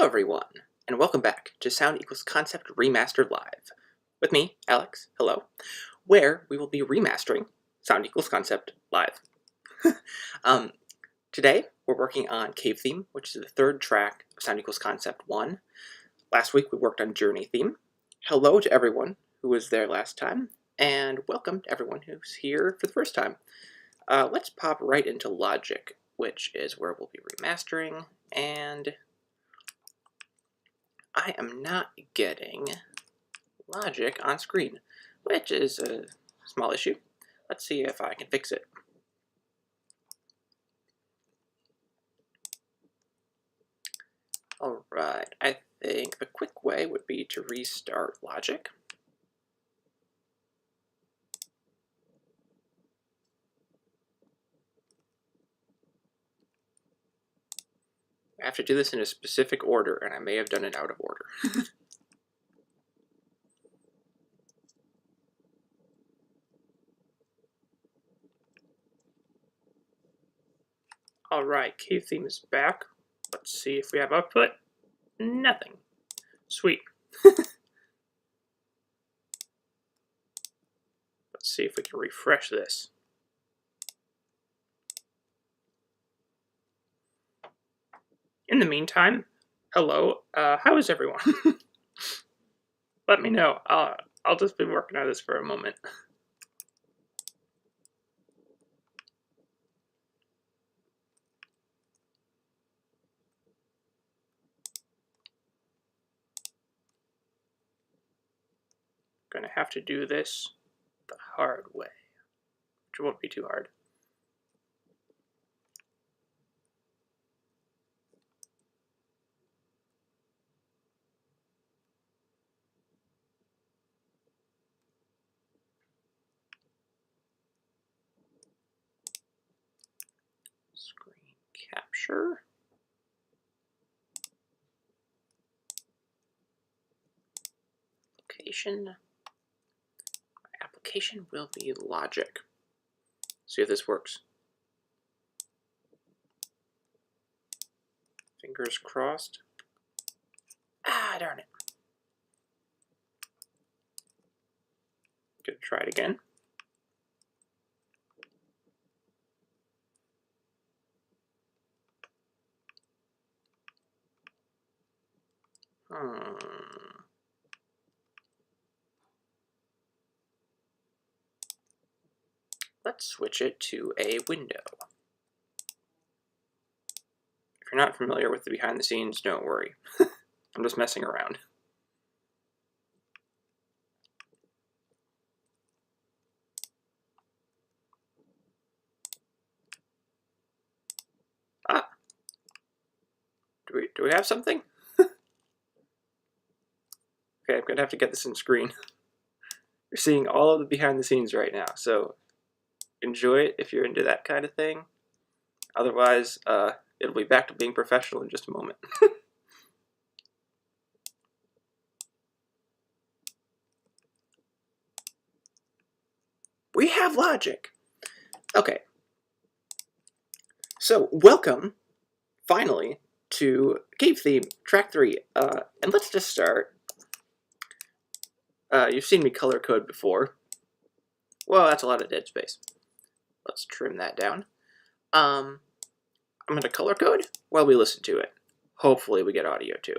everyone, and welcome back to Sound Equals Concept Remastered Live. With me, Alex, hello, where we will be remastering Sound Equals Concept Live. Today, we're working on Cave Theme, which is the third track of Sound Equals Concept 1. Last week, we worked on Journey Theme. Hello to everyone who was there last time, and welcome to everyone who's here for the first time. Let's pop right into Logic, which is where we'll be remastering, and I am not getting Logic on screen, which is a small issue. Let's see if I can fix it. Alright, I think the quick way would be to restart Logic. I have to do this in a specific order, and I may have done it out of order. Alright, Cave Theme is back. Let's see if we have output. Nothing. Sweet. Let's see if we can refresh this. In the meantime, hello, how is everyone? Let me know. I'll just be working on this for a moment. Gonna have to do this the hard way, which won't be too hard. Screen capture. Application. My application will be Logic. See if this works. Fingers crossed. Ah, darn it. Gonna try it again. Let's switch it to a window. If you're not familiar with the behind the scenes, don't worry. I'm just messing around. Ah! Do we have something? Okay, I'm gonna have to get this in screen. You're seeing all of the behind the scenes right now, so enjoy it if you're into that kind of thing. Otherwise, it'll be back to being professional in just a moment. We have Logic! Okay. So, welcome, finally, to Cave Theme, Track 3. And let's just start. You've seen me color code before. Well, that's a lot of dead space. Let's trim that down. I'm going to color code while we listen to it. Hopefully we get audio too.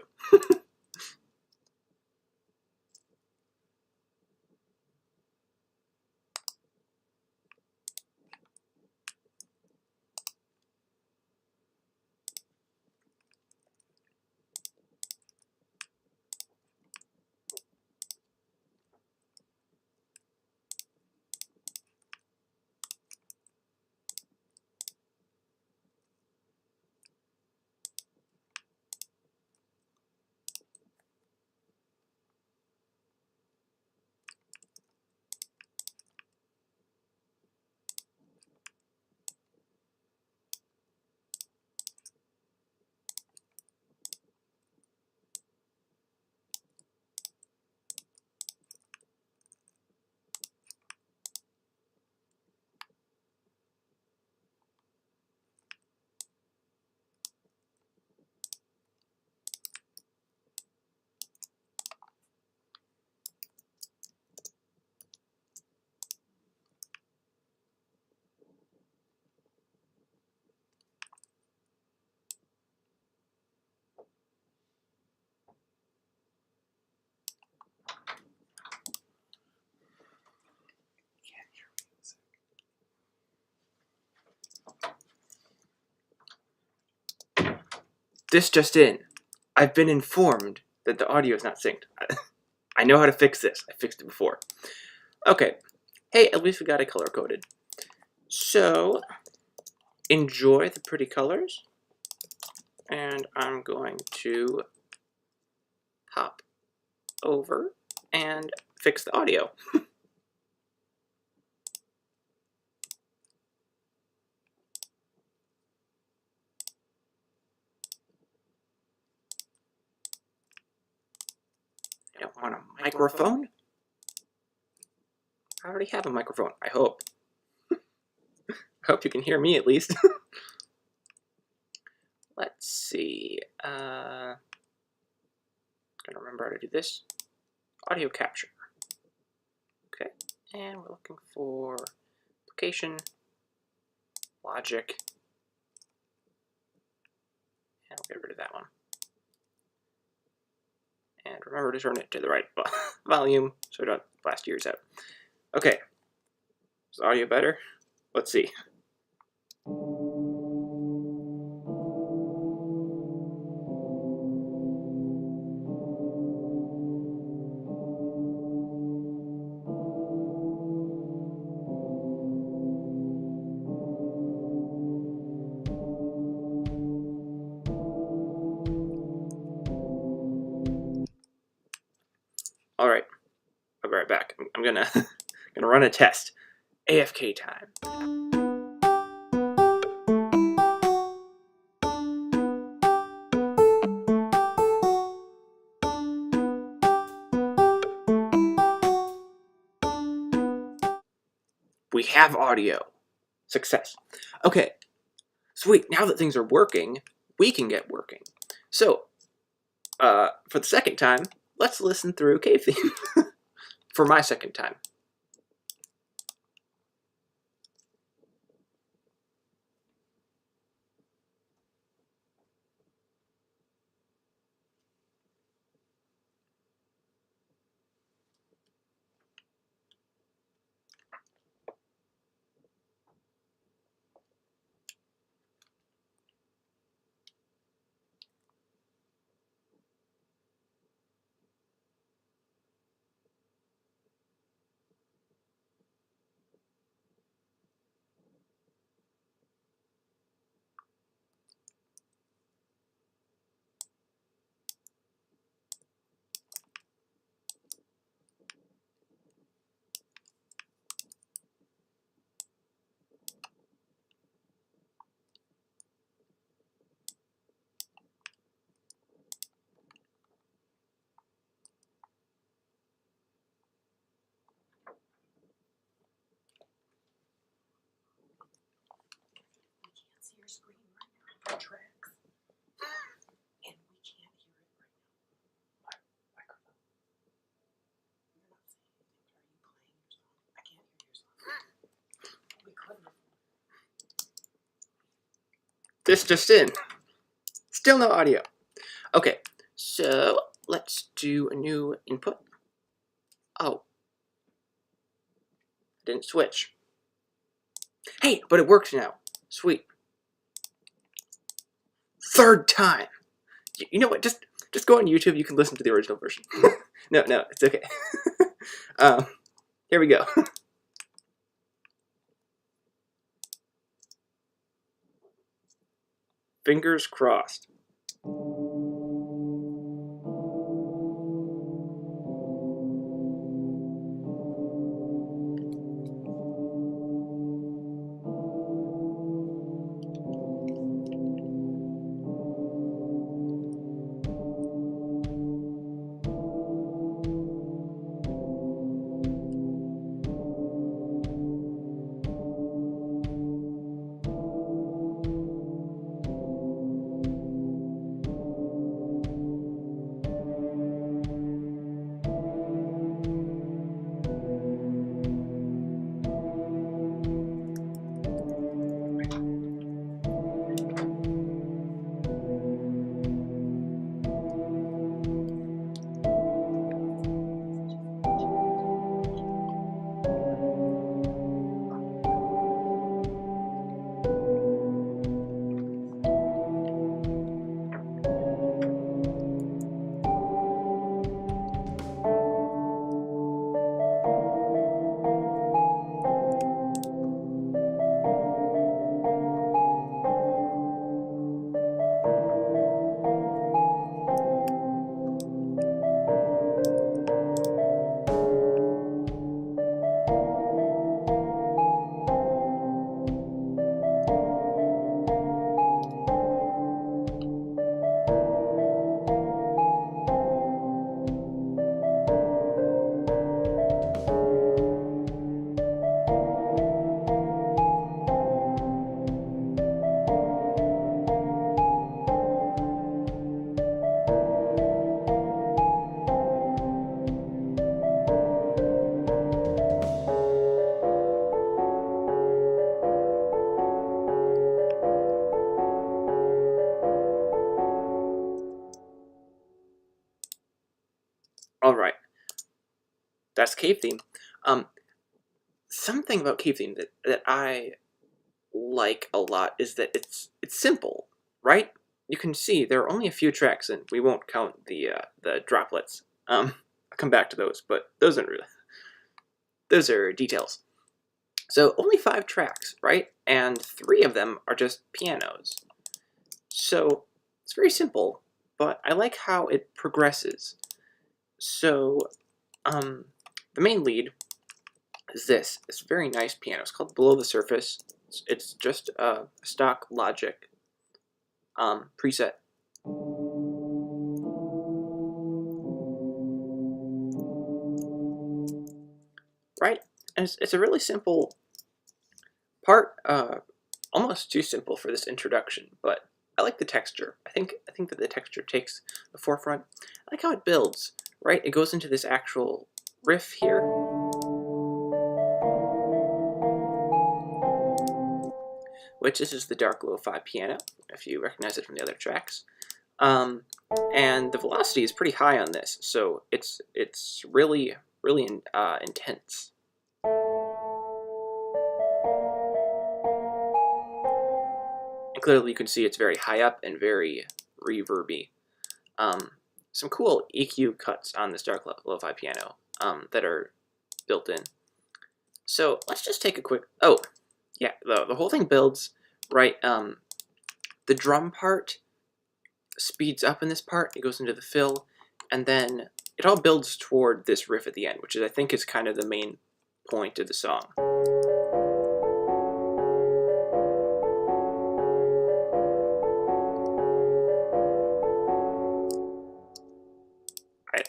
This just in. I've been informed that the audio is not synced. I know how to fix this. I fixed it before. Okay. Hey, at least we got it color-coded. So, enjoy the pretty colors. And I'm going to hop over and fix the audio. I don't want a microphone. I already have a microphone, I hope. I hope you can hear me at least. Let's see. Gotta remember how to do this. Audio capture. Okay, and we're looking for application, logic, and we'll get rid of that one. And remember to turn it to the right volume so we don't blast yours out. Okay, is the audio better? Let's see. All right, I'll be right back. I'm gonna gonna run a test. AFK time. We have audio. Success. Okay, sweet. Now that things are working, we can get working. So, for the second time, let's listen through Cave Theme. For my second time. See your screen right now on tracks. And we can't hear it right now. Microphone. You're not saying anything, but are you playing your song? I can't hear your song. We couldn't. This just in. Still no audio. Okay, so let's do a new input. Oh. Didn't switch. Hey, but it works now. Sweet. Third time. You know what? Just go on YouTube. You can listen to the original version. No, it's okay. Here we go. Fingers crossed. that's Cave Theme. Something about Cave Theme that I like a lot is that it's simple, right? You can see there are only a few tracks, and we won't count the droplets. I'll come back to those, but those are details. So only 5 tracks, right? And 3 of them are just pianos. So it's very simple, but I like how it progresses. So the main lead is this. It's a very nice piano. It's called Below the Surface. It's just a stock Logic preset. Right? And it's a really simple part, almost too simple for this introduction, but I like the texture. I think that the texture takes the forefront. I like how it builds, right? It goes into this actual riff here. Which this is the dark lo-fi piano, if you recognize it from the other tracks. And the velocity is pretty high on this, so it's really intense. And clearly you can see it's very high up and very reverby. Some cool EQ cuts on this dark lo-fi piano that are built in. So let's just take a quick, oh, yeah, the whole thing builds, right, the drum part speeds up in this part, it goes into the fill, and then it all builds toward this riff at the end, which I think is kind of the main point of the song.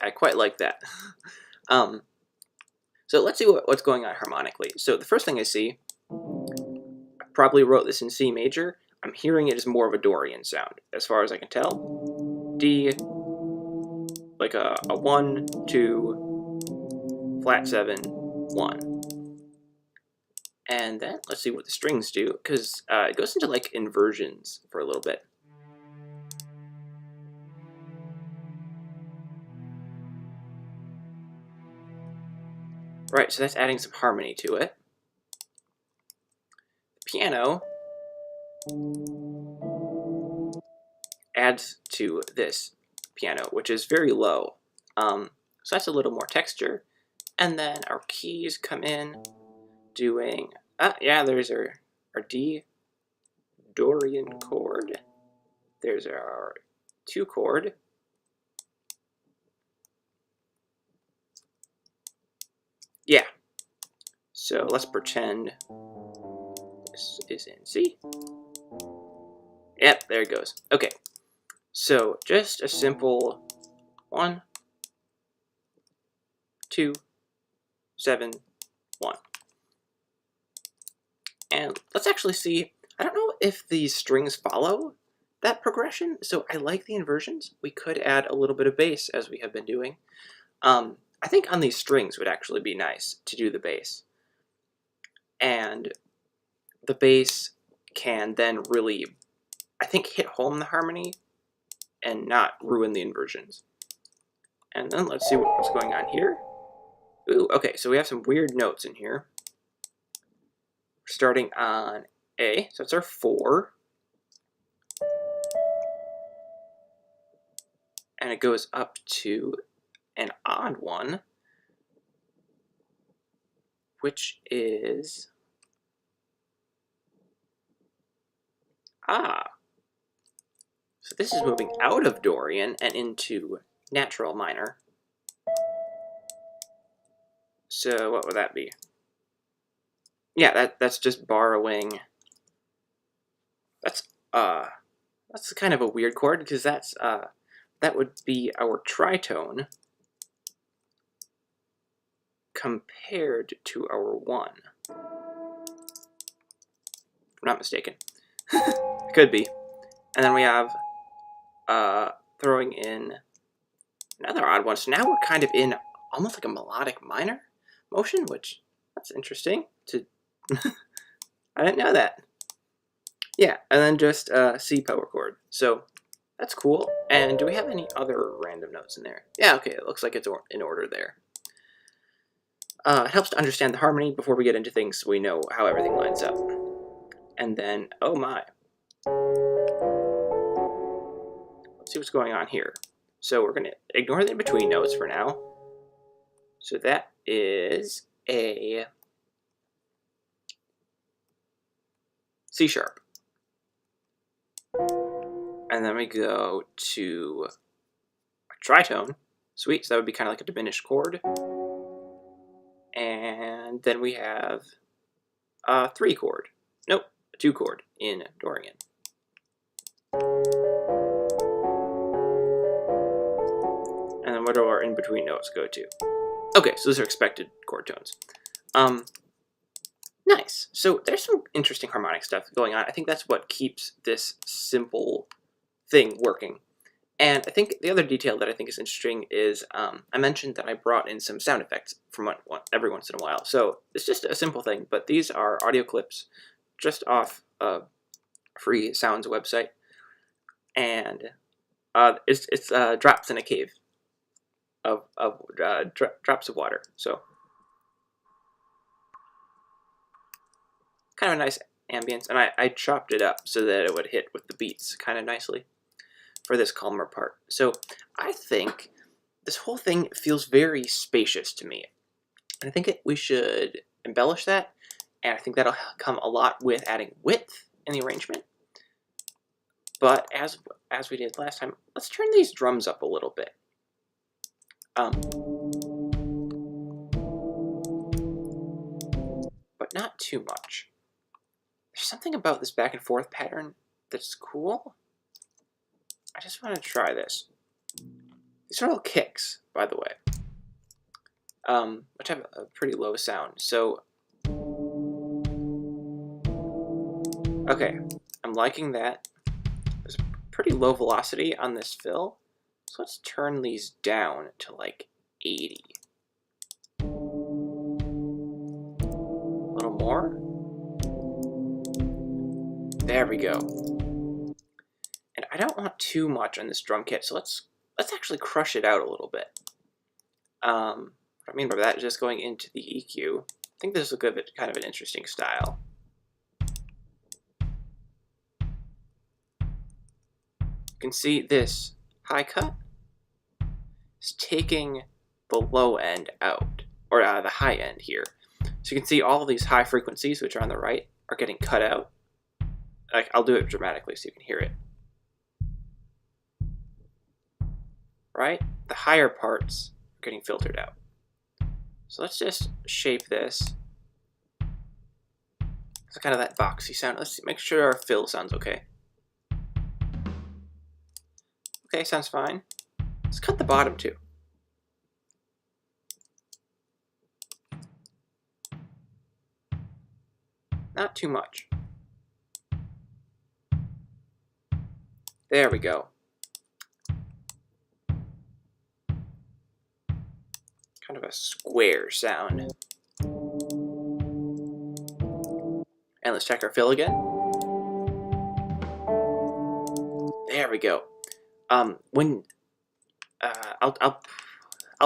I quite like that. So let's see what's going on harmonically. So the first thing I see, I probably wrote this in C major. I'm hearing it as more of a Dorian sound, as far as I can tell. D, like a 1, 2, flat 7, 1. And then let's see what the strings do, because it goes into like inversions for a little bit. Right, so that's adding some harmony to it. The piano adds to this piano, which is very low. So that's a little more texture. And then our keys come in doing, yeah, there's our D Dorian chord. There's our 2 chord. Yeah. So let's pretend this is in C. Yep, there it goes. Okay. So just a simple 1, 2, 7, 1. And let's actually see, I don't know if these strings follow that progression, so I like the inversions. We could add a little bit of bass, as we have been doing. I think on these strings would actually be nice to do the bass. And the bass can then really, I think, hit home the harmony and not ruin the inversions. And then let's see what's going on here. Ooh, okay, so we have some weird notes in here. We're starting on A, so it's our 4. And it goes up to an odd one, which is so this is moving out of Dorian and into natural minor. So what would that be? Yeah, that's just borrowing. That's kind of a weird chord, because that's that would be our tritone compared to our 1. If I'm not mistaken. Could be. And then we have throwing in another odd one. So now we're kind of in almost like a melodic minor motion, which that's interesting. I didn't know that. Yeah, and then just C power chord. So that's cool. And do we have any other random notes in there? Yeah, okay, it looks like it's in order there. It helps to understand the harmony before we get into things so we know how everything lines up. And then, oh my. Let's see what's going on here. So we're going to ignore the in-between notes for now. So that is a C sharp. And then we go to a tritone. Sweet, so that would be kind of like a diminished chord. And then we have a 3 chord. Nope, a 2 chord in Dorian. And then what do our in-between notes go to? Okay, so those are expected chord tones. Nice. So there's some interesting harmonic stuff going on. I think that's what keeps this simple thing working. And I think the other detail that I think is interesting is I mentioned that I brought in some sound effects from every once in a while. So it's just a simple thing, but these are audio clips just off a free sounds website. And it's drops in a cave of drops of water. So kind of a nice ambience, and I chopped it up so that it would hit with the beats kind of nicely for this calmer part. So I think this whole thing feels very spacious to me, and I think we should embellish that, and I think that'll come a lot with adding width in the arrangement. But as we did last time, let's turn these drums up a little bit. But not too much. There's something about this back and forth pattern that's cool. I just want to try this. These are all kicks, by the way, which have a pretty low sound. So, okay, I'm liking that. There's a pretty low velocity on this fill, so let's turn these down to like 80. A little more. There we go. And I don't want too much on this drum kit, so let's actually crush it out a little bit. What I mean by that is just going into the EQ. I think this is a good, kind of an interesting style. You can see this high cut is taking the low end out, or the high end here. So you can see all of these high frequencies, which are on the right, are getting cut out. I'll do it dramatically so you can hear it. Right? The higher parts are getting filtered out. So let's just shape this. It's kind of that boxy sound. Let's make sure our fill sounds okay. Okay, sounds fine. Let's cut the bottom too. Not too much. There we go. Kind of a square sound. And let's check our fill again. There we go. I'll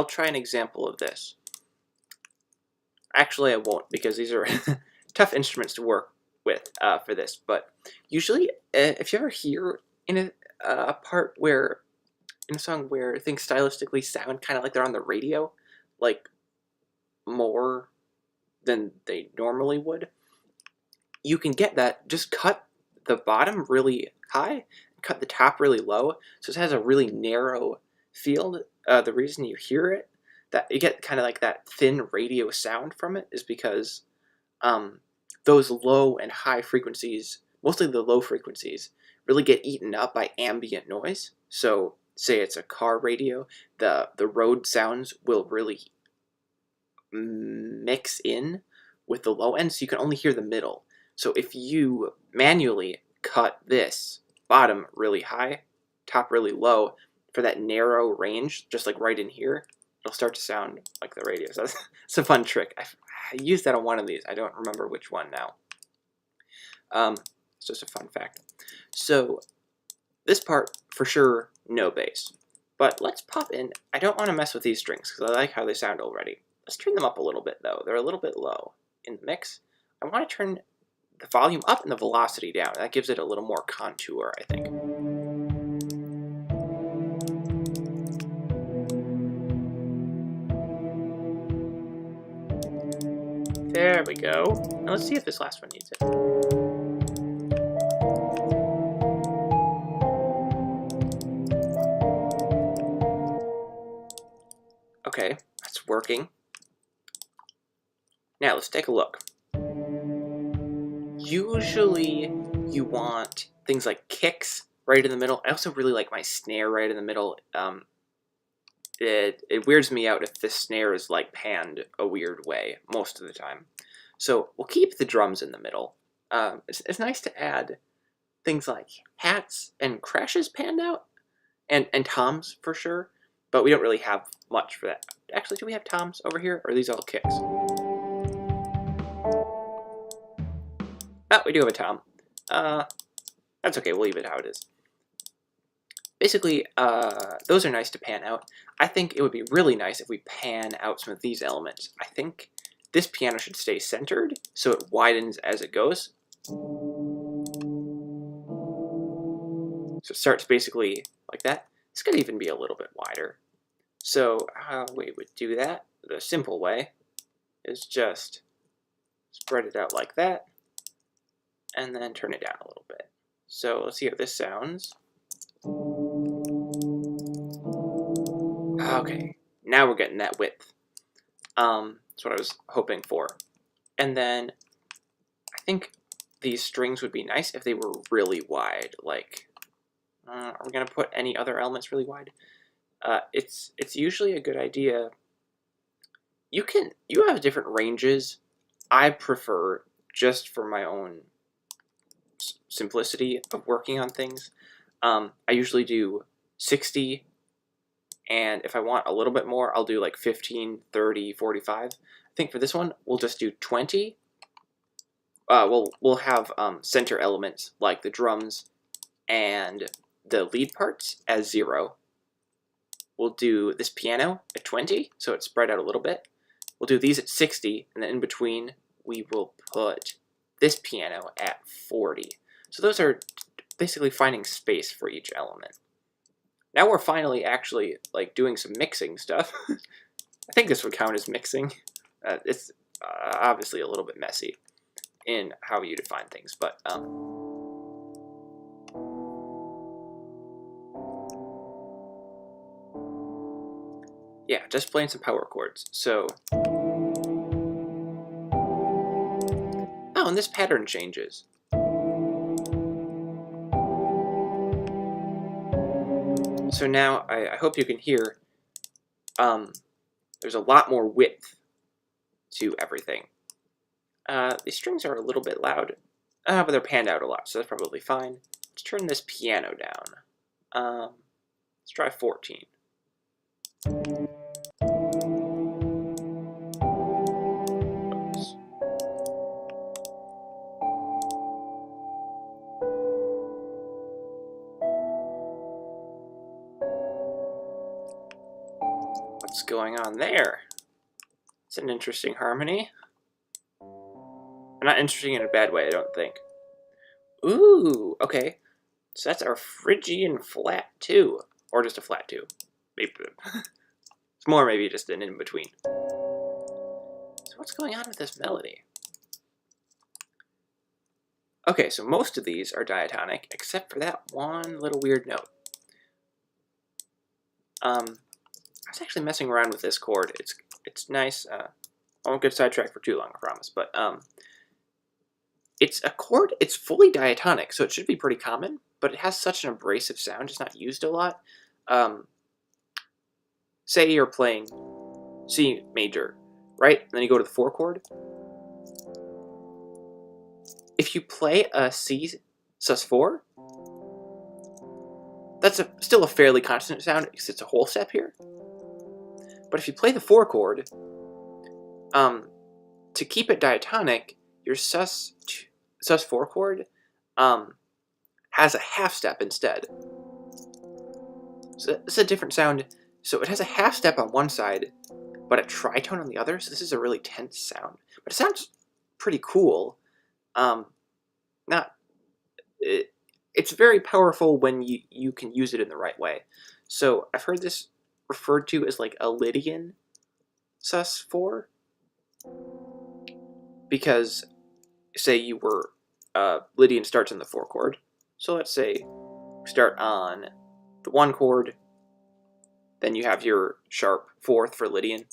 try an example of this. Actually, I won't, because these are tough instruments to work with for this. But usually, if you ever hear in a part where in a song where things stylistically sound kind of like they're on the radio, like more than they normally would, you can get that. Just cut the bottom really high, cut the top really low, so it has a really narrow field. The reason you hear it, that you get kind of like that thin radio sound from it, is because those low and high frequencies, mostly the low frequencies, really get eaten up by ambient noise. So say it's a car radio, the road sounds will really mix in with the low end, so you can only hear the middle. So if you manually cut this bottom really high, top really low, for that narrow range, just like right in here, it'll start to sound like the radio. So it's a fun trick. I used that on one of these. I don't remember which one now. It's just a fun fact. So this part, for sure, no bass. But let's pop in. I don't want to mess with these strings because I like how they sound already. Let's turn them up a little bit though. They're a little bit low in the mix. I want to turn the volume up and the velocity down. That gives it a little more contour, I think. There we go. Now let's see if this last one needs it. Okay, that's working. Now let's take a look. Usually you want things like kicks right in the middle. I also really like my snare right in the middle. It weirds me out if the snare is like panned a weird way most of the time. So we'll keep the drums in the middle. It's nice to add things like hats and crashes panned out, and toms for sure, but we don't really have much for that. Actually, do we have toms over here, or are these all kicks? Oh, we do have a tom. That's okay, we'll leave it how it is. Basically, those are nice to pan out. I think it would be really nice if we pan out some of these elements. I think this piano should stay centered, so it widens as it goes. So it starts basically like that. This could even be a little bit wider. So how we would do that, the simple way, is just spread it out like that, and then turn it down a little bit. So let's see how this sounds. Okay, now we're getting that width. That's what I was hoping for. And then I think these strings would be nice if they were really wide. Like, are we gonna put any other elements really wide? It's usually a good idea. You have different ranges. I prefer, just for my own simplicity of working on things, I usually do 60, and if I want a little bit more, I'll do like 15, 30, 45. I think for this one, we'll just do 20. We'll have center elements like the drums and the lead parts as 0. We'll do this piano at 20, so it's spread out a little bit. We'll do these at 60, and then in between, we will put this piano at 40. So those are basically finding space for each element. Now we're finally actually like doing some mixing stuff. I think this would count as mixing. It's obviously a little bit messy in how you define things, but yeah, just playing some power chords. So, oh, and this pattern changes. So now I hope you can hear there's a lot more width to everything. These strings are a little bit loud, but they're panned out a lot, so that's probably fine. Let's turn this piano down. Let's try 14. Oops. What's going on there? It's an interesting harmony. Not interesting in a bad way, I don't think. Ooh, okay. So that's our Phrygian flat 2. Or just a flat 2. Maybe. It's more maybe just an in-between. So what's going on with this melody? Okay, so most of these are diatonic, except for that one little weird note. I was actually messing around with this chord. It's nice. I won't get sidetracked for too long, I promise. But it's a chord. It's fully diatonic, so it should be pretty common. But it has such an abrasive sound; it's not used a lot. Say you're playing C major, right? And then you go to the 4 chord. If you play a C sus4, that's still a fairly consonant sound because it's a whole step here. But if you play the 4 chord, to keep it diatonic, your sus4 chord has a half step instead. So it's a different sound. So it has a half step on one side, but a tritone on the other. So this is a really tense sound, but it sounds pretty cool. It's very powerful when you can use it in the right way. So I've heard this referred to as like a Lydian sus4, because say you were Lydian starts on the 4 chord. So let's say start on the 1 chord, then you have your sharp 4th for Lydian.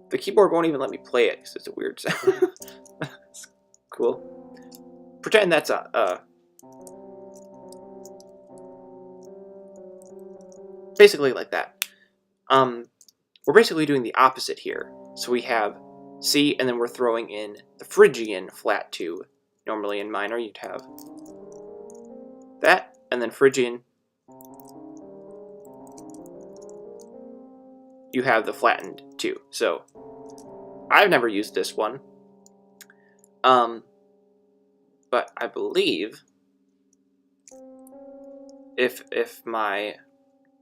The keyboard won't even let me play it because it's a weird sound. It's cool. Pretend that's basically like that. We're basically doing the opposite here. So we have C, and then we're throwing in the Phrygian flat 2. Normally in minor, you'd have that, and then Phrygian, you have the flattened 2. So I've never used this one, but I believe if my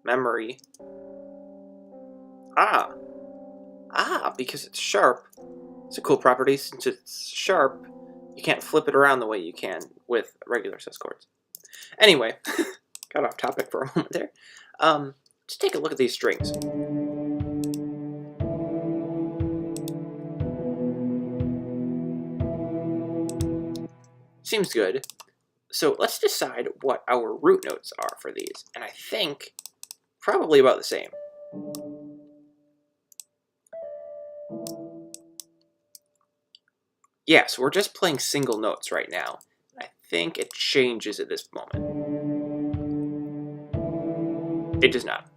memory, because it's sharp. It's a cool property. Since it's sharp, you can't flip it around the way you can with regular sus chords. Anyway, got off topic for a moment there. Just take a look at these strings. Seems good. So let's decide what our root notes are for these. And I think probably about the same. Yeah, so we're just playing single notes right now. I think it changes at this moment. It does not.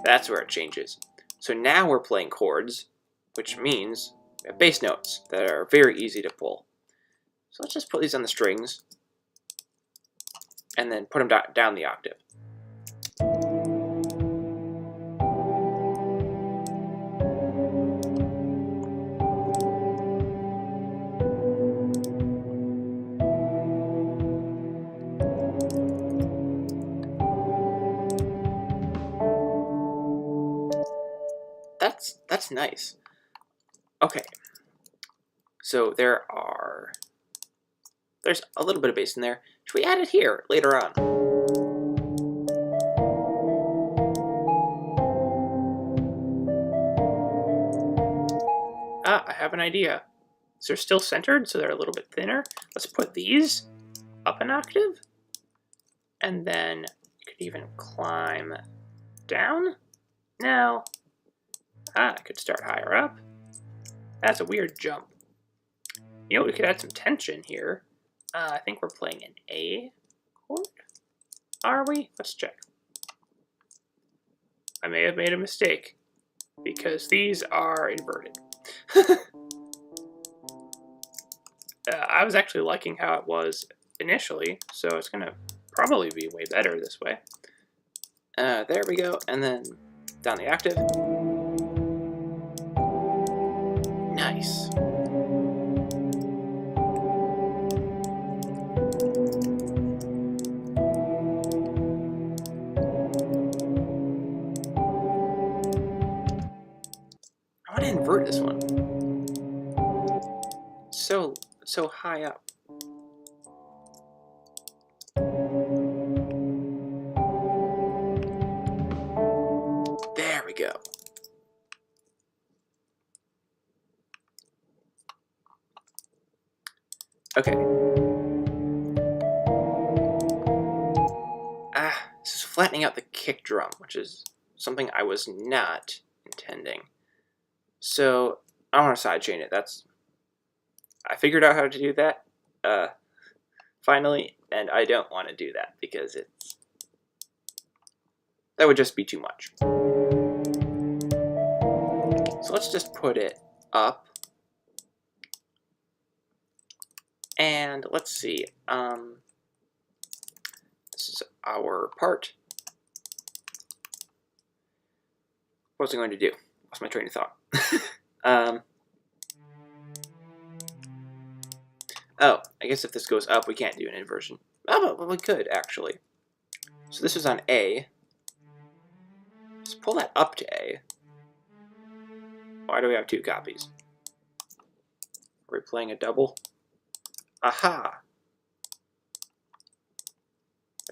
That's where it changes. So now we're playing chords, which means we have bass notes that are very easy to pull. So let's just put these on the strings, and then put them down the octave. That's nice. Okay, so there's a little bit of bass in there. Should we add it here later on? I have an idea. So they're still centered, so they're a little bit thinner. Let's put these up an octave, and then you could even climb down. No. I could start higher up. That's a weird jump. You know, we could add some tension here. I think we're playing an A chord. Are we? Let's check. I may have made a mistake, because these are inverted. I was actually liking how it was initially, so it's going to probably be way better this way. There we go, and then down the octave. Nice. I want to invert this one. So high up. There we go. Okay. This is flattening out the kick drum, which is something I was not intending. So I want to sidechain it. I figured out how to do that finally, and I don't want to do that because that would just be too much. So let's just put it up. And let's see. This is our part. What was I going to do? Lost my train of thought. Oh, I guess if this goes up, we can't do an inversion. Oh, but we could, actually. So this is on A. Let's pull that up to A. Why do we have two copies? Are we playing a double? Aha!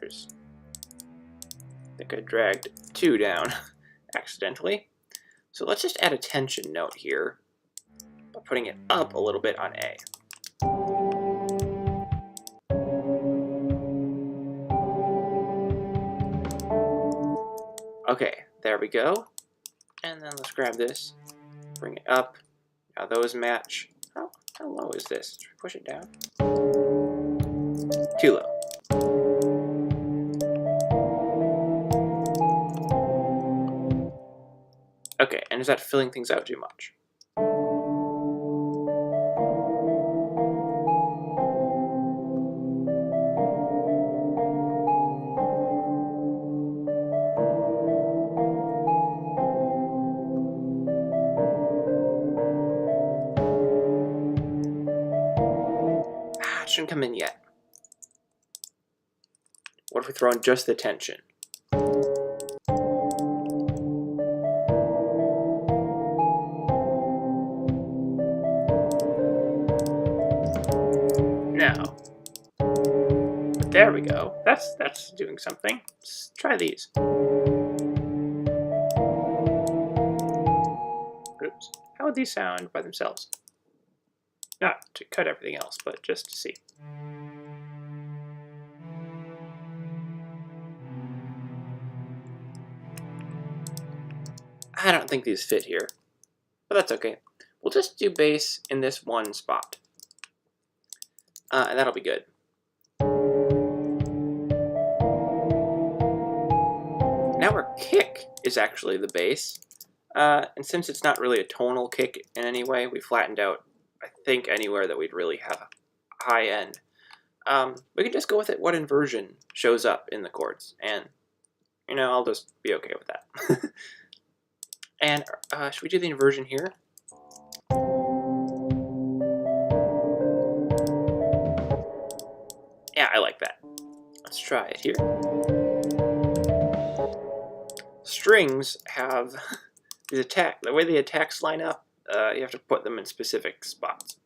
I think I dragged 2 down accidentally. So let's just add a tension note here by putting it up a little bit on A. Okay, there we go. And then let's grab this, bring it up. Now those match. How low is this? Should we push it down? Too low. Okay, and is that filling things out too much? It shouldn't come in yet. What if we throw in just the tension? Now, there we go. That's doing something. Let's try these. Oops. How would these sound by themselves? Not to cut everything else, but just to see. I don't think these fit here, but that's okay. We'll just do bass in this one spot. And that'll be good. Now our kick is actually the bass. And since it's not really a tonal kick in any way, we flattened out, I think, anywhere that we'd really have a high end. We can just go with it what inversion shows up in the chords. And, you know, I'll just be okay with that. And should we do the inversion here? Yeah, I like that. Let's try it here. Strings have these the way the attacks line up, you have to put them in specific spots.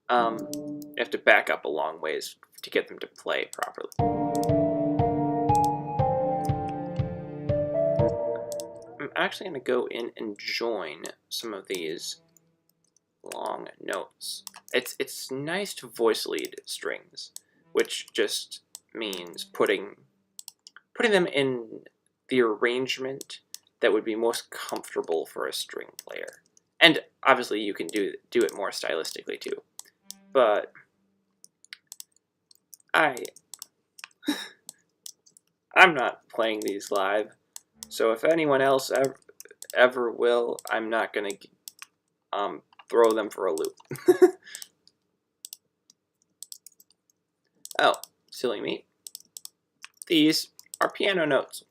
You have to back up a long ways to get them to play properly. I'm actually going to go in and join some of these long notes. It's nice to voice lead strings, which just means putting them in the arrangement that would be most comfortable for a string player. And obviously you can do it more stylistically too. But I'm not playing these live, so if anyone else ever will, I'm not gonna throw them for a loop. Oh, silly me. These are piano notes.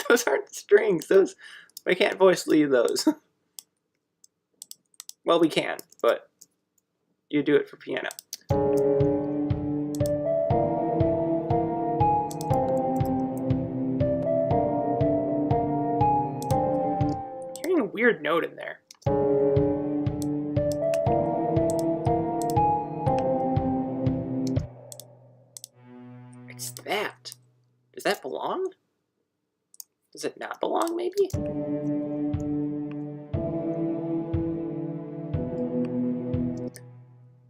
Those aren't strings. Those we can't voice lead those. Well, we can, but you do it for piano. I'm hearing a weird note in there. It's that. Does that belong? Does it not belong, maybe?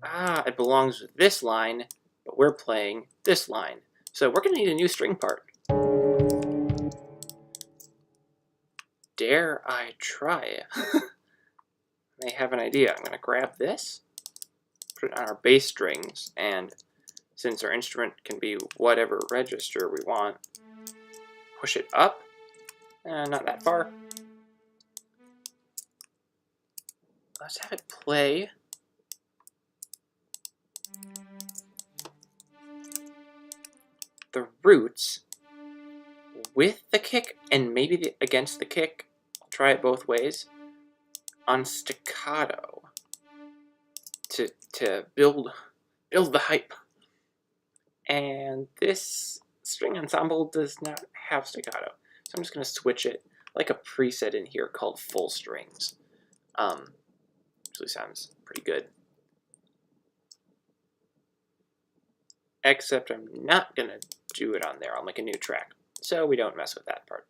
Ah, it belongs with this line, but we're playing this line. So we're going to need a new string part. Dare I try? They have an idea. I'm going to grab this, put it on our bass strings, and since our instrument can be whatever register we want, push it up, not that far. Let's have it play the roots with the kick and maybe against the kick. I'll try it both ways on staccato to build the hype. And this string ensemble does not have staccato. So I'm just going to switch it like a preset in here called full strings. Actually sounds pretty good. Except I'm not going to do it on there. I'll make a new track. So we don't mess with that part.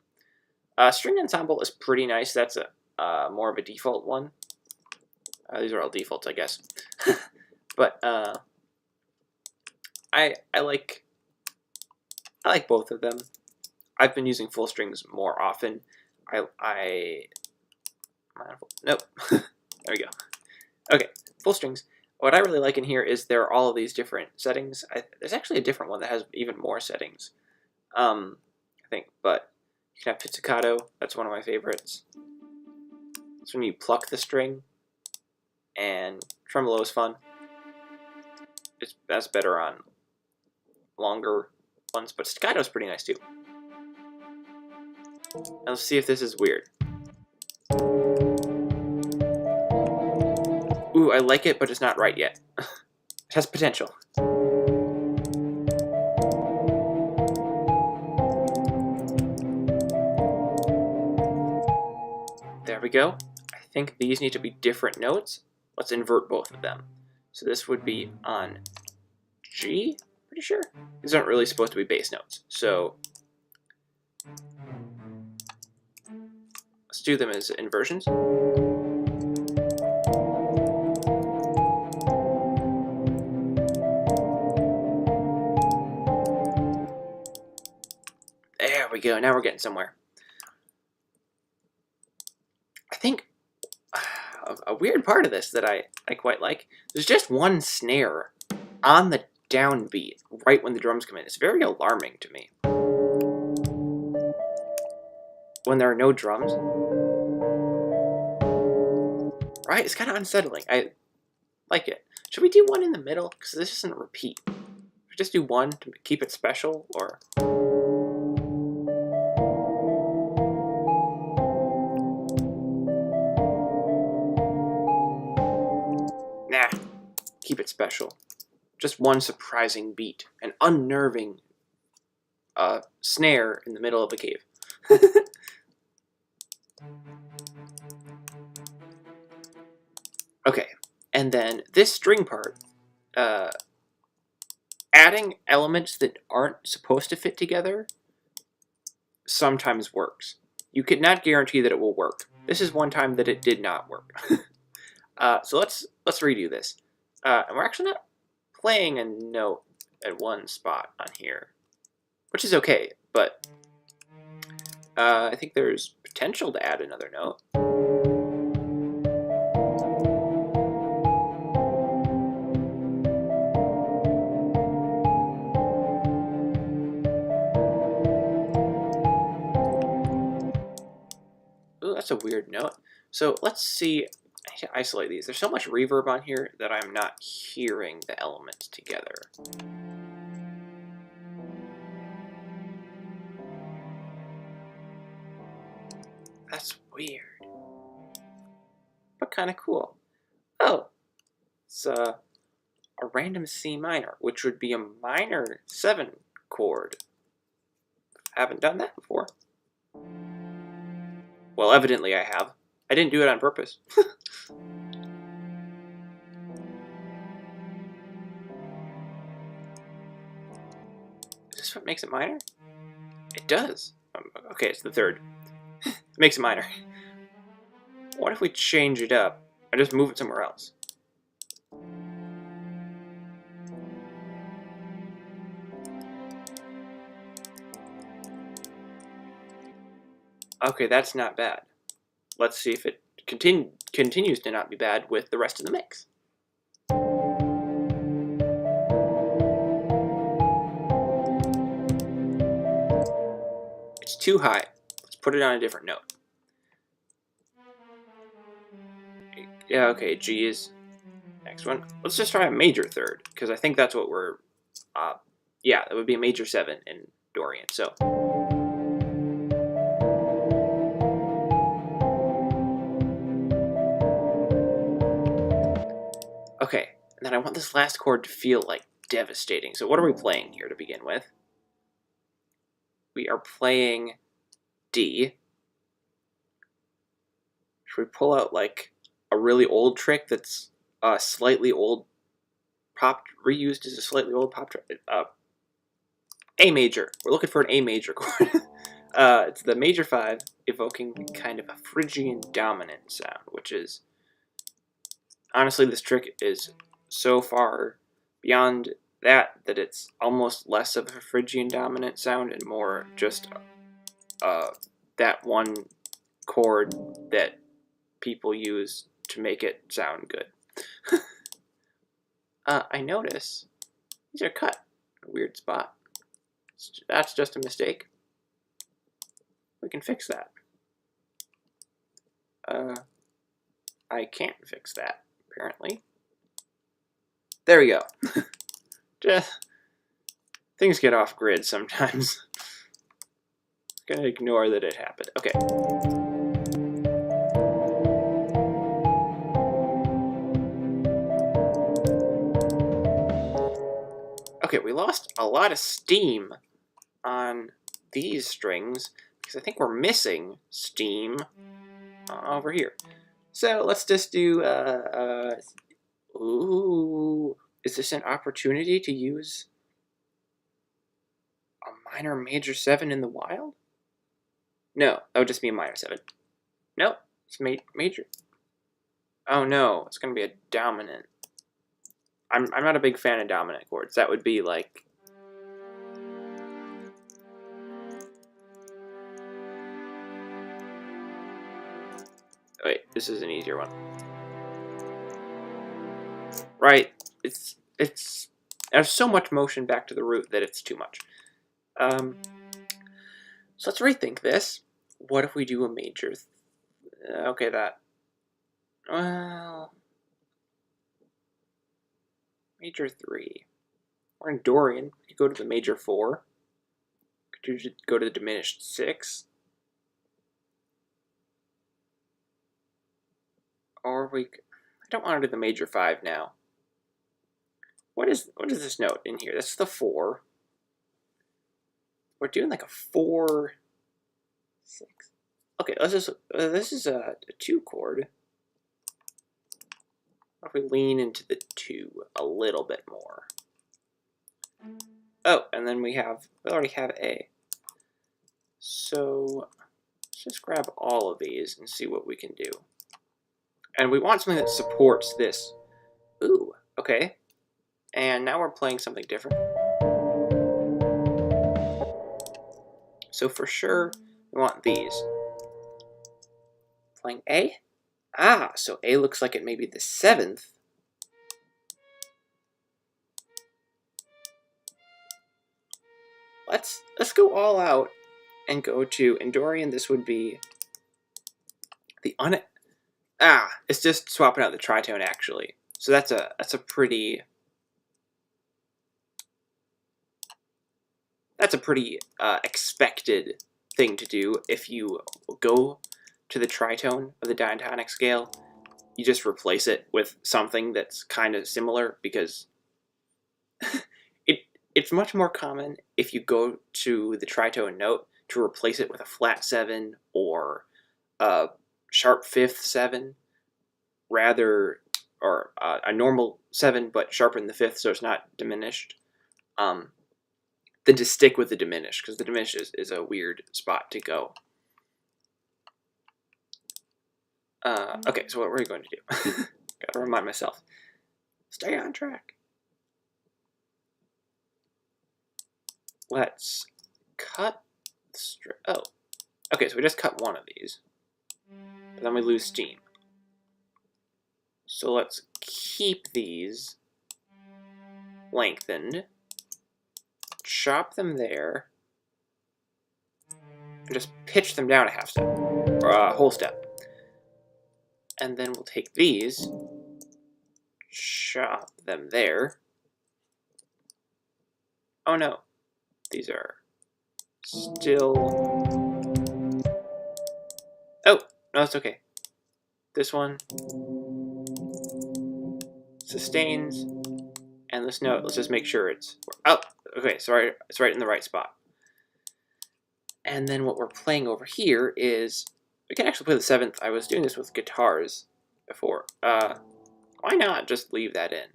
String ensemble is pretty nice. That's a more of a default one. These are all defaults, I guess. But I like both of them. I've been using full strings more often. Nope. There we go. Okay, full strings. What I really like in here is there are all of these different settings. There's actually a different one that has even more settings, I think. But you can have pizzicato. That's one of my favorites. It's when you pluck the string, and tremolo is fun. That's better on longer ones, but staccato is pretty nice too. Now let's see if this is weird. Ooh, I like it, but it's not right yet. It has potential. There we go. I think these need to be different notes. Let's invert both of them. So this would be on G, pretty sure. These aren't really supposed to be bass notes. So let's do them as inversions. There we go. Now we're getting somewhere. I think a weird part of this that I quite like, there's just one snare on the downbeat right when the drums come in. It's very alarming to me. When there are no drums. Right? It's kind of unsettling. I like it. Should we do one in the middle? Because this isn't a repeat. Should we just do one to keep it special? Or... nah. Keep it special. Just one surprising beat. An unnerving snare in the middle of a cave. Okay, and then this string part, adding elements that aren't supposed to fit together sometimes works. You could not guarantee that it will work. This is one time that it did not work. So let's redo this. And we're actually not playing a note at one spot on here, which is okay, but I think there's potential to add another note. Ooh, that's a weird note. So let's see. I need to isolate these. There's so much reverb on here that I'm not hearing the elements together. That's weird. But kind of cool. Oh, it's a random C minor, which would be a minor 7 chord. I haven't done that before. Well, evidently I have. I didn't do it on purpose. Is this what makes it minor? It does. Okay, it's the third. It makes it minor. What if we change it up and just move it somewhere else? Okay, that's not bad. Let's see if it continues to not be bad with the rest of the mix. It's too high. Let's put it on a different note. Yeah, okay, G is next one. Let's just try a major third, because I think that's what we're... yeah, that would be a major 7 in Dorian, so... Okay, and then I want this last chord to feel like devastating. So what are we playing here to begin with? We are playing D. Should we pull out like a really old trick that's slightly old, reused as a slightly old pop trick? A major. We're looking for an A major chord. It's the major 5, evoking kind of a Phrygian dominant sound, which is, honestly, this trick is so far beyond that it's almost less of a Phrygian dominant sound and more just that one chord that people use to make it sound good. I notice these are cut in a weird spot. That's just a mistake. We can fix that. I can't fix that, apparently. There we go. Just, things get off grid sometimes. Gonna ignore that it happened. Okay. Okay, we lost a lot of steam on these strings because I think we're missing steam over here. So let's just do, ooh, is this an opportunity to use a minor major 7 in the wild? No, that would just be a minor 7. Nope, it's major. Oh no, it's gonna be a dominant. I'm not a big fan of dominant chords. That would be like... Wait, this is an easier one. Right, there's so much motion back to the root that it's too much. So let's rethink this. What if we do a major? Okay, that. Well, major 3. We're in Dorian. We could go to the major 4. Could you go to the diminished 6? Or I don't want to do the major 5 now. What is this note in here? That's the 4. We're doing like a 4, 6. Okay, let's just. This is a 2 chord. What if we lean into the 2 a little bit more? Oh, and then we already have A. So let's just grab all of these and see what we can do. And we want something that supports this. Ooh, okay. And now we're playing something different. So for sure, we want these. Playing A? Ah, so A looks like it may be the 7th. Let's go all out and go to Endorian. This would be the it's just swapping out the tritone actually. So that's a pretty expected thing to do. If you go to the tritone of the diatonic scale, you just replace it with something that's kind of similar, because it's much more common if you go to the tritone note to replace it with a flat 7 or a sharp 5th 7, or a normal 7 but sharpen the 5th so it's not diminished, than to stick with the diminished, because the diminished is a weird spot to go. Okay, so what were we going to do? Gotta remind myself. Stay on track. Let's cut oh. Okay, so we just cut one of these. But then we lose steam. So let's keep these lengthened. Chop them there. And just pitch them down a half step. Or a whole step. And then we'll take these. Chop them there. Oh no. These are still... Oh, no, it's okay. This one sustains, And this note, let's just make sure it's... Oh, okay, sorry, it's right in the right spot. And then what we're playing over here is... We can actually play the 7th. I was doing this with guitars before. Why not just leave that in?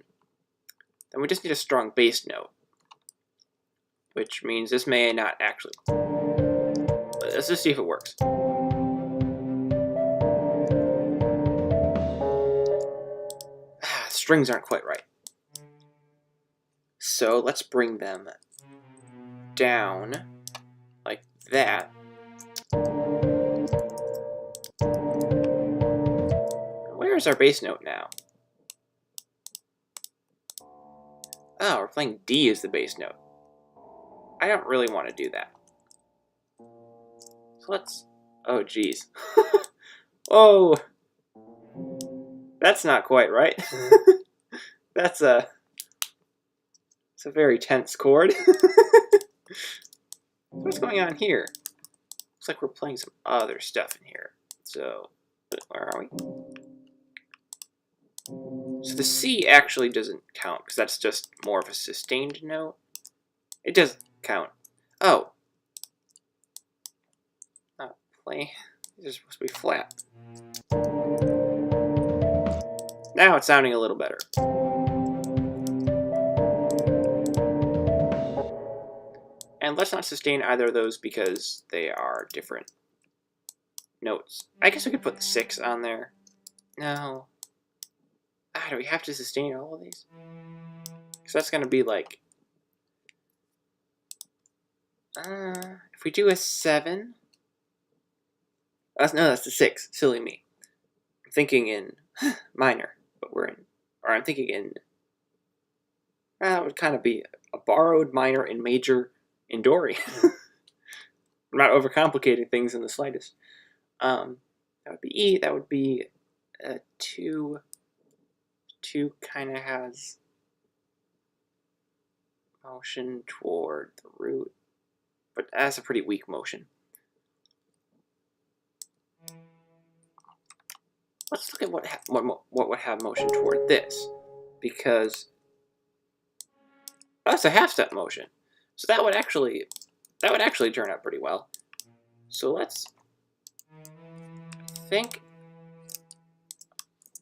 Then we just need a strong bass note. Which means this may not actually... Let's just see if it works. Strings aren't quite right. So let's bring them down like that. Where's our bass note now? Oh, we're playing D as the bass note. I don't really want to do that. So let's... Oh, geez. Oh! That's not quite right. That's a... It's a very tense chord. What's going on here? Looks like we're playing some other stuff in here. So, where are we? So the C actually doesn't count, because that's just more of a sustained note. It does count. Oh. Not play. These are supposed to be flat. Now it's sounding a little better. And let's not sustain either of those because they are different notes. I guess we could put the 6 on there. No. Do we have to sustain all of these? Because that's going to be like... if we do a 7... no, that's the 6. Silly me. I'm thinking in minor, but we're in... Or I'm thinking in... that would kind of be a borrowed minor and major in Dory. I'm not overcomplicating things in the slightest. That would be E. That would be a 2... 2 kind of has motion toward the root, but that's a pretty weak motion. Let's look at what would have motion toward this, because that's a half-step motion. So that would actually turn out pretty well. So let's think.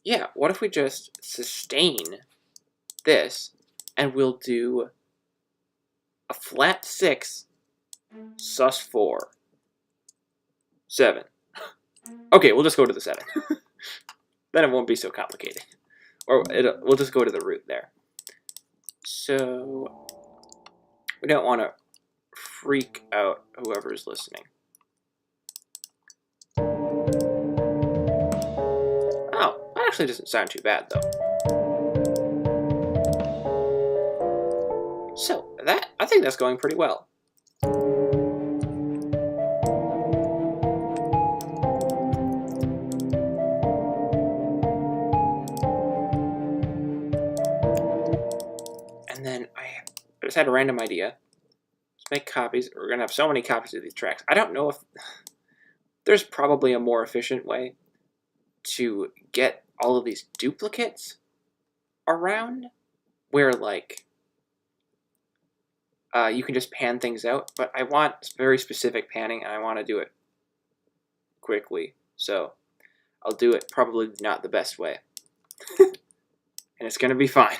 Yeah, what if we just sustain this, and we'll do a flat 6, sus4, 7. Okay, we'll just go to the 7. Then it won't be so complicated. Or we'll just go to the root there. So we don't want to freak out whoever's listening. Oh, that actually doesn't sound too bad, though. So, I think that's going pretty well. And then I just had a random idea. Let's make copies. We're going to have so many copies of these tracks. I don't know if... There's probably a more efficient way to get all of these duplicates around where, like, you can just pan things out, but I want very specific panning, and I want to do it quickly, so I'll do it probably not the best way. And it's going to be fine.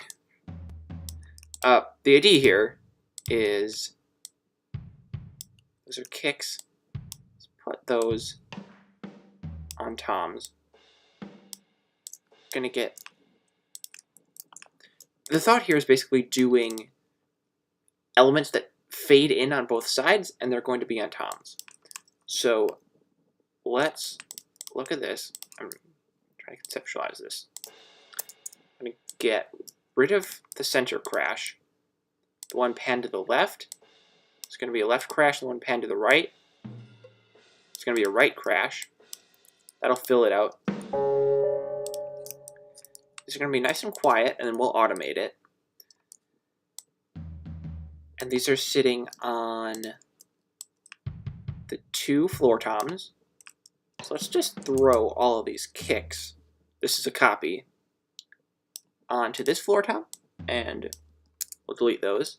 The idea here is, those are kicks. Let's put those on toms. Gonna get... The thought here is basically doing elements that fade in on both sides, and they're going to be on toms. So let's look at this. I'm trying to conceptualize this. I'm going to get rid of the center crash. The one pan to the left. It's going to be a left crash. The one pan to the right. It's going to be a right crash. That'll fill it out. These are going to be nice and quiet, and then we'll automate it. And these are sitting on the 2 floor toms. So let's just throw all of these kicks. This is a copy onto this floor tom, and We'll delete those.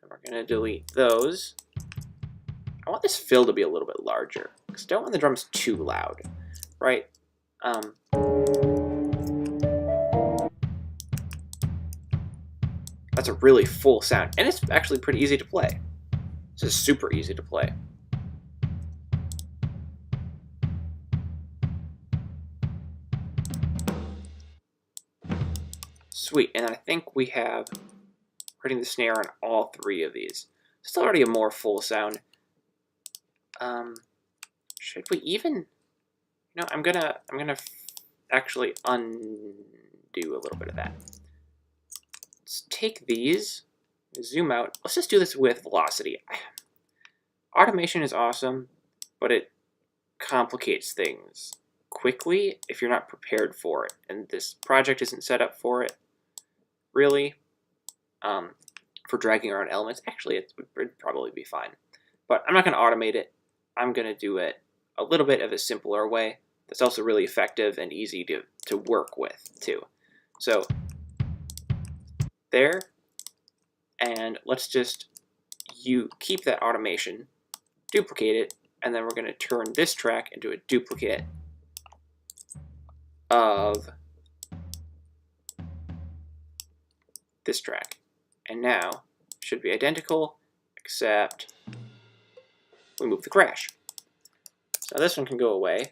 And we're going to delete those. I want this fill to be a little bit larger, because I don't want the drums too loud, right? That's a really full sound, and it's actually pretty easy to play. This is super easy to play. Sweet, and I think we have hitting the snare on all three of these. It's already a more full sound. Should we even? You know, I'm gonna actually undo a little bit of that. Let's take these, zoom out. Let's just do this with velocity. Automation is awesome, but it complicates things quickly if you're not prepared for it, and this project isn't set up for it, really. For dragging around elements, actually, it would probably be fine. But I'm not going to automate it. I'm going to do it a little bit of a simpler way that's also really effective and easy to work with, too. So, there, and let's just keep that automation, duplicate it, and then we're going to turn this track into a duplicate of this track. And now, should be identical, except we move the crash. So this one can go away,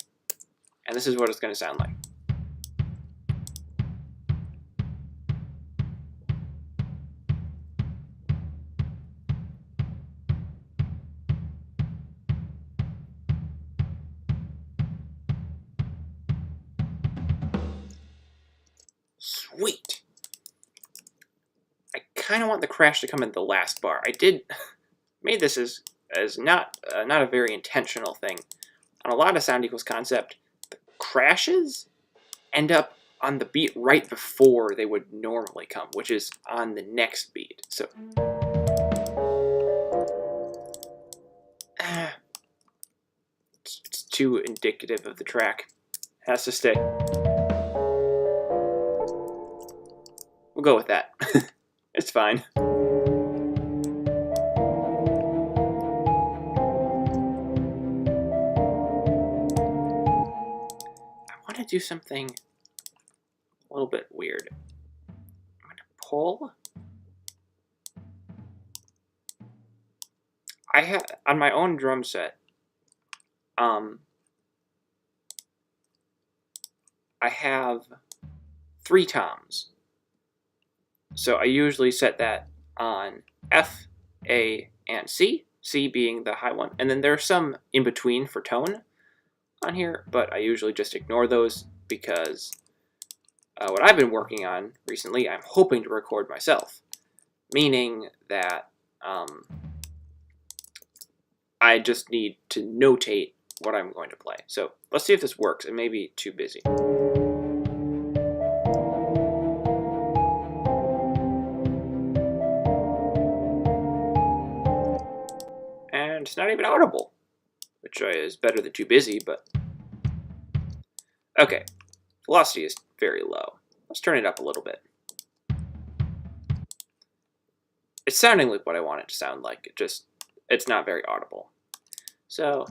and this is what it's going to sound like. Sweet! I kind of want the crash to come in the last bar. I made this as not a very intentional thing. On a lot of sound equals concept, the crashes end up on the beat right before they would normally come, which is on the next beat. So it's too indicative of the track. It has to stay. We'll go with that. It's fine. I want to do something a little bit weird. I'm going to pull. I have on my own drum set. I have 3 toms. So I usually set that on F, A, and C, C being the high one. And then there are some in between for tone on here, but I usually just ignore those because what I've been working on recently, I'm hoping to record myself. Meaning that I just need to notate what I'm going to play. So let's see if this works. It may be too busy. And it's not even audible, which is better than too busy, but okay. Velocity is very low. Let's turn it up a little bit. It's sounding like what I want it to sound like. It's not very audible. So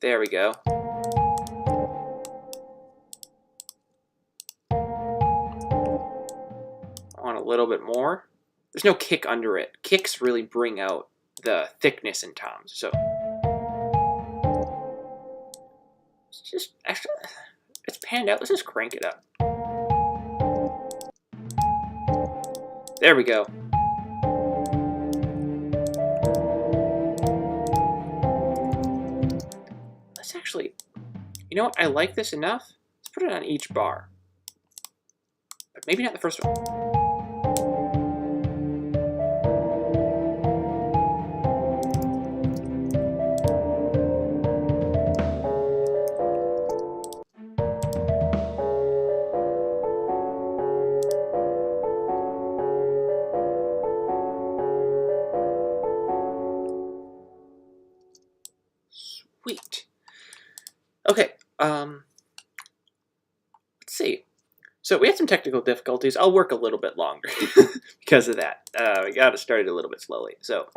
there we go. I want a little bit more. There's no kick under it. Kicks really bring out the thickness in toms. So it's panned out. Let's just crank it up. There we go. Let's actually, you know what? I like this enough. Let's put it on each bar. But maybe not the first one. Sweet. Okay, let's see. So So we had some technical difficulties. I'll work a little bit longer because of that. We got to start it a little bit slowly. So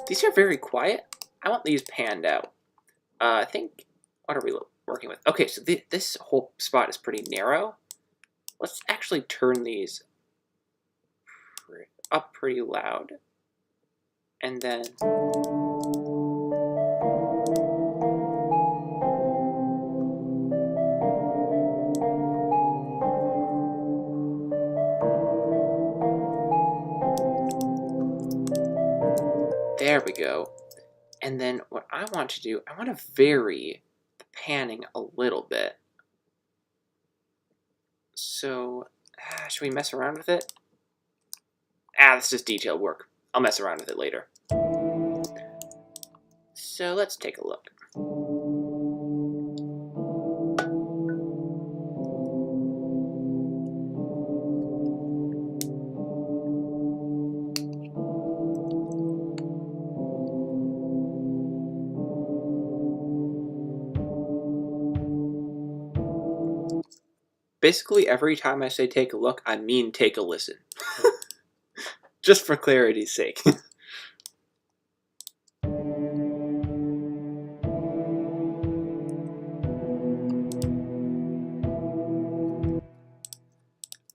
these are very quiet. I want these panned out. I think, what are we working with? Okay, so this whole spot is pretty narrow. Let's actually turn these up pretty loud. And then there we go. And then what I want to do, I want to vary the panning a little bit. So, should we mess around with it? That's just detailed work. I'll mess around with it later. So let's take a look. Basically, every time I say take a look, I mean take a listen. Just for clarity's sake.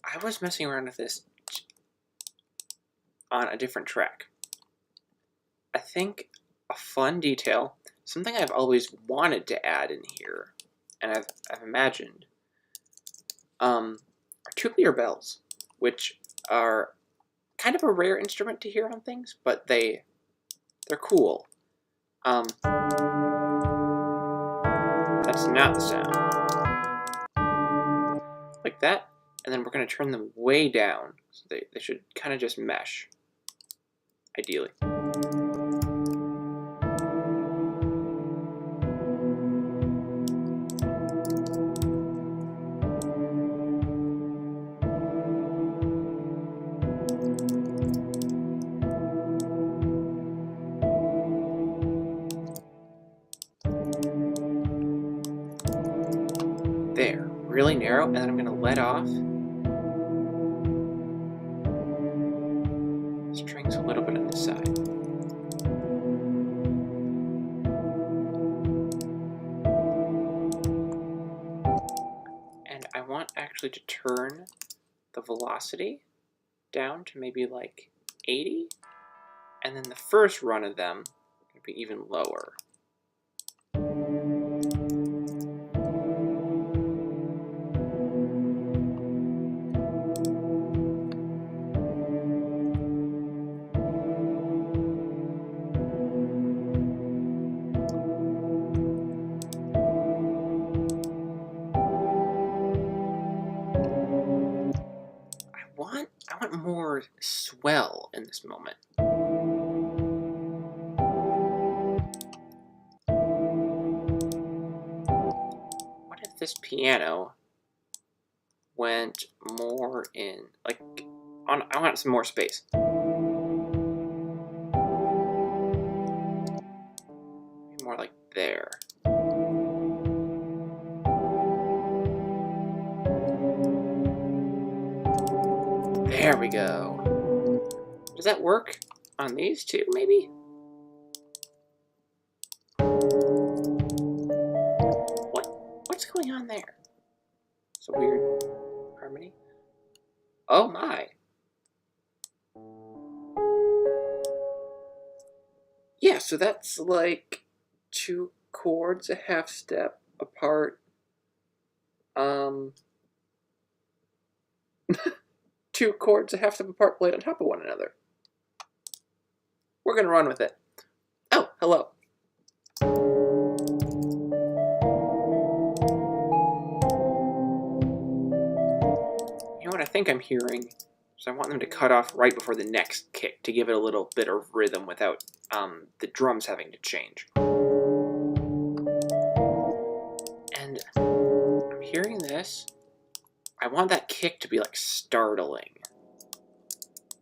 I was messing around with this on a different track. I think a fun detail, something I've always wanted to add in here, and I've imagined, are tubular bells, which are kind of a rare instrument to hear on things, but they're cool. That's not the sound. Like that, and then we're going to turn them way down, so they should kind of just mesh, ideally. There, really narrow, and then I'm going to let off. Strings a little bit on this side. And I want actually to turn the velocity down to maybe like 80, and then the first run of them would be even lower. I want more swell in this moment. What if this piano went more in, like, I want some more space. More like there. There we go. Does that work on these two, maybe? What's going on there? It's a weird harmony. Oh my. Yeah, so that's like 2 chords a half step apart. 2 chords a half step apart played on top of one another. We're gonna run with it. Oh, hello. You know what I think I'm hearing? So I want them to cut off right before the next kick to give it a little bit of rhythm without the drums having to change. And I'm hearing this. I want that kick to be like startling.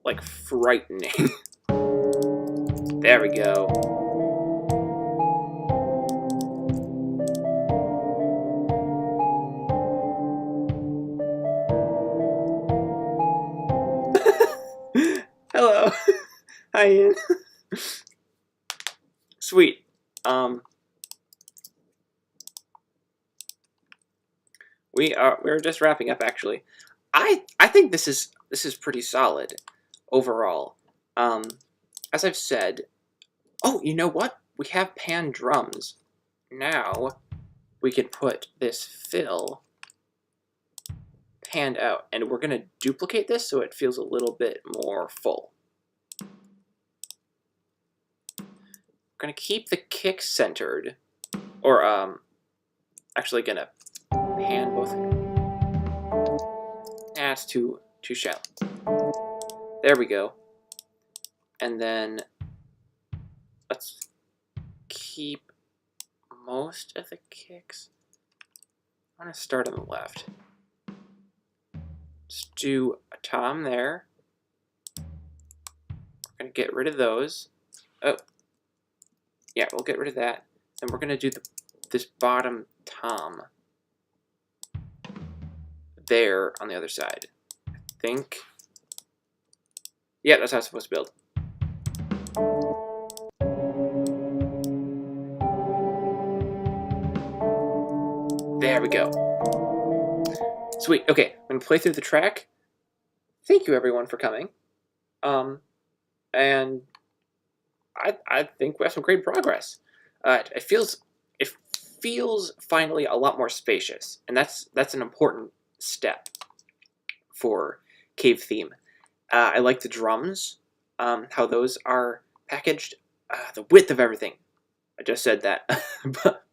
Like frightening. There we go. Sweet. We're just wrapping up actually. I think this is pretty solid overall. As I've said, oh, you know what? We have pan drums. Now we can put this fill panned out, and we're gonna duplicate this so it feels a little bit more full. We're gonna keep the kick centered, or actually gonna pan both. That's too shallow. There we go. And then let's keep most of the kicks. I'm gonna start on the left. Let's do a tom there. We're gonna get rid of those. Oh, yeah, we'll get rid of that. Then we're gonna do this bottom tom there on the other side. I think. Yeah, that's how it's supposed to build. There we go. Sweet. Okay, I'm gonna play through the track. Thank you everyone for coming. And I think we have some great progress. It feels finally a lot more spacious, and that's an important step for Cave Theme. I like the drums, how those are packaged, the width of everything. I just said that, but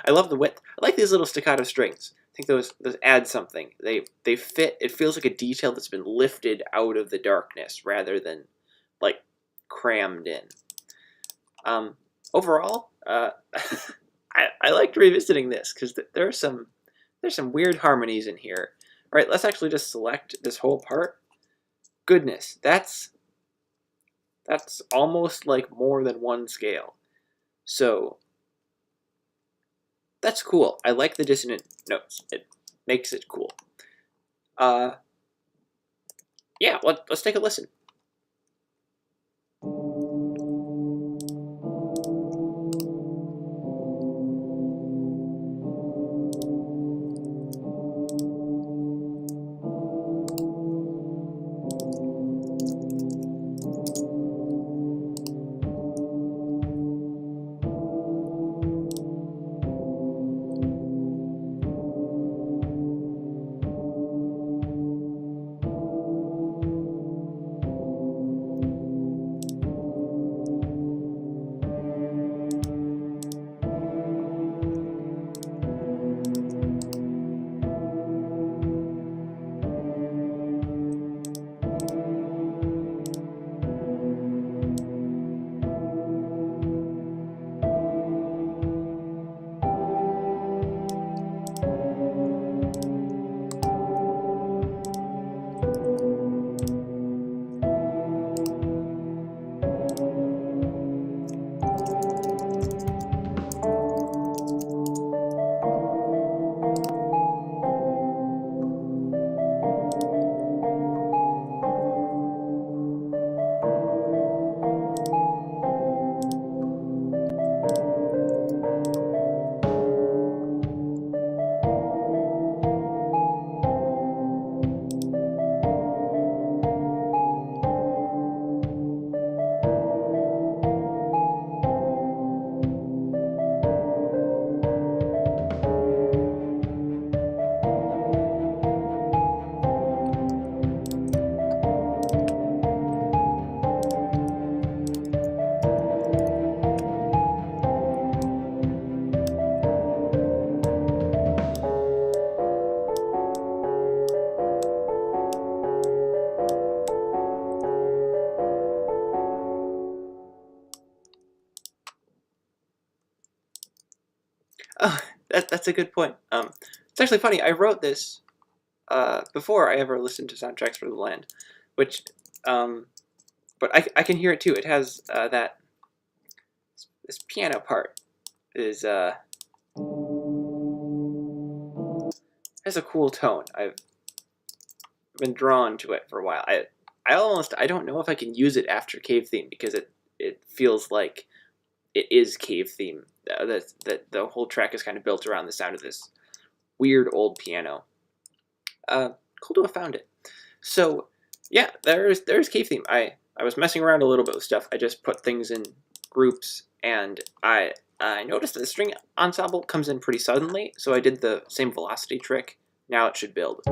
I love the width. I like these little staccato strings. I think those add something. They fit. It feels like a detail that's been lifted out of the darkness rather than like crammed in. Overall, I liked revisiting this because there's some weird harmonies in here. All right, let's actually just select this whole part. Goodness, that's almost like more than one scale. So that's cool. I like the dissonant notes. It makes it cool. Yeah, let's take a listen. Oh, that's a good point. It's actually funny. I wrote this before I ever listened to soundtracks for the land, which, but I can hear it too. It has this piano part is has a cool tone. I've been drawn to it for a while. I don't know if I can use it after Cave Theme because it feels like it is cave theme. That the whole track is kind of built around the sound of this weird old piano. Cool to have found it. So yeah, there's cave theme. I was messing around a little bit with stuff. I just put things in groups, and I noticed that the string ensemble comes in pretty suddenly, so I did the same velocity trick. Now it should build.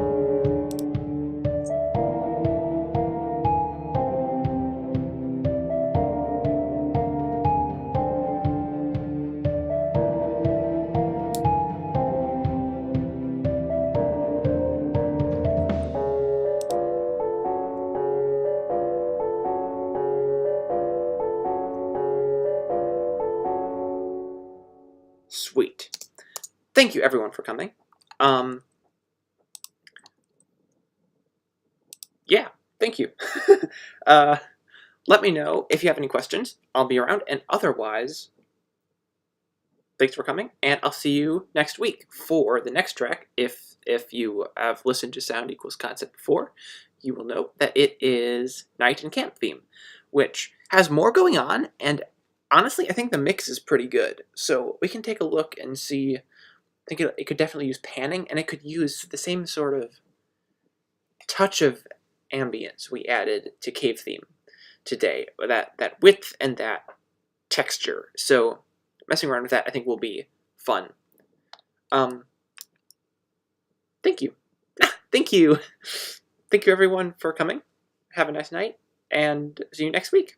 Sweet. Thank you everyone for coming. Yeah, thank you. Let me know if you have any questions. I'll be around, and otherwise, thanks for coming, and I'll see you next week for the next track. If you have listened to Sound Equals Concept before, you will know that it is Night and Camp theme, which has more going on, and honestly, I think the mix is pretty good. So we can take a look and see. I think it could definitely use panning, and it could use the same sort of touch of ambience we added to Cave Theme today. That width and that texture. So messing around with that, I think, will be fun. Thank you. Thank you. Thank you, everyone, for coming. Have a nice night, and see you next week.